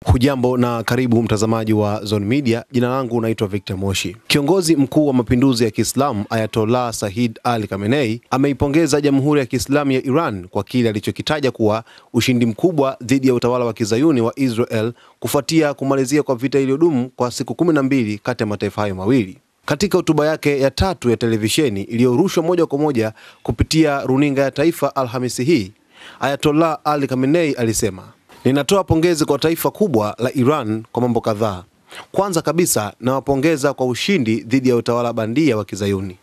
Hujambo na karibu mtazamaji wa Zone Media. Jina langu naitwa Victor Moshi. Kiongozi mkuu wa mapinduzi ya Kiislamu Ayatollah Said Ali Khamenei ameipongeza Jamhuri ya Kiislamu ya Iran kwa kile alichokitaja kuwa ushindi mkubwa dhidi ya utawala wa Kizayuni wa Israel kufuatia kumalizia kwa vita iliyodumu kwa siku 12 kati ya mataifa hayo mawili. Katika hotuba yake ya 3 ya televisheni iliyorushwa moja kwa moja kupitia runinga ya taifa Alhamisi hii, Ayatollah Ali Khamenei alisema, "Ninatoa pongezi kwa taifa kubwa la Iran kwa mambo kadhaa. Kwanza kabisa nawapongeza kwa ushindi dhidi ya utawala bandia wa Kizayuni.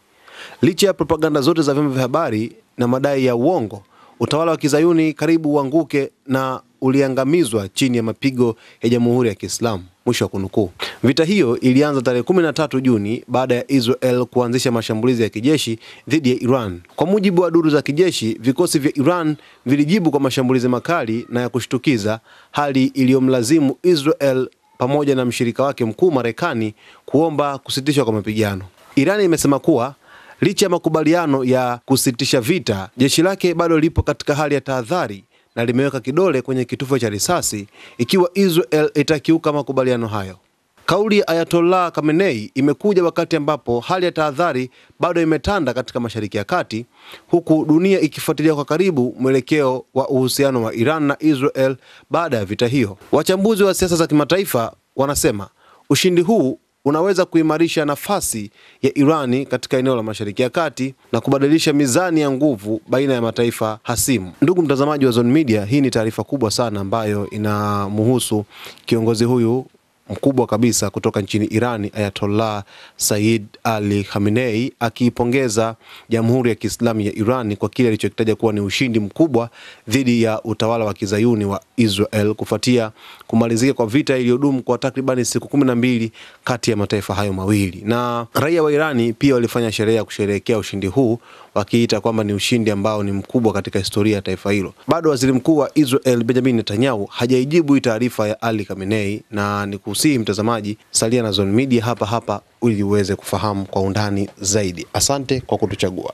Licha ya propaganda zote za vyombo vya habari na madai ya uongo, utawala wa Kizayuni karibu uanguke na uliangamizwa chini ya mapigo ya Jamhuri ya Kiislamu." Mwisho wa kunukuu. Vita hiyo ilianza tarehe 13 Juni baada ya Israel kuanzisha mashambulizi ya kijeshi dhidi ya Iran. Kwa mujibu wa duru za kijeshi, vikosi vya Iran vilijibu kwa mashambulizi makali na ya kushtukiza, hali iliyomlazimu Israel pamoja na mshirika wake mkuu Marekani kuomba kusitishwa kwa mapigano. Iran imesema kuwa licha ya makubaliano ya kusitisha vita, jeshi lake bado lipo katika hali ya tahadhari na limeweka kidole kwenye kitufe cha risasi ikiwa Israel itakiuka makubaliano hayo. Kauli ya Ayatollah Khamenei imekuja wakati ambapo hali ya tahadhari bado imetanda katika Mashariki ya Kati, huku dunia ikifuatilia kwa karibu mwelekeo wa uhusiano wa Iran na Israel baada ya vita hiyo. Wachambuzi wa siasa za kimataifa wanasema ushindi huu unaweza kuimarisha nafasi ya Irani katika eneo la Mashariki ya Kati na kubadilisha mizani ya nguvu baina ya mataifa hasimu. Ndugu mtazamaji wa Zone Media, hii ni taarifa kubwa sana ambayo inamhusu kiongozi huyu mkubwa kabisa kutoka nchini Irani, Ayatollah Said Ali Khamenei, akiipongeza Jamhuri ya Kiislamu ya Iran kwa kile alichokitaja kuwa ni ushindi mkubwa dhidi ya utawala wa Kizayuni wa Israel kufuatia kumalizika kwa vita iliyodumu kwa takribani siku 12 kati ya mataifa hayo mawili. Na raia wa Irani pia walifanya sherehe ya kusherehekea ushindi huu, wakiita kwamba ni ushindi ambao ni mkubwa katika historia ya taifa hilo. Bado waziri mkuu wa Israel Benjamin Netanyahu hajaijibu taarifa ya Ali Khamenei, na nikusihi mtazamaji, salia na Zone Media hapa ili uweze kufahamu kwa undani zaidi. Asante kwa kutuchagua.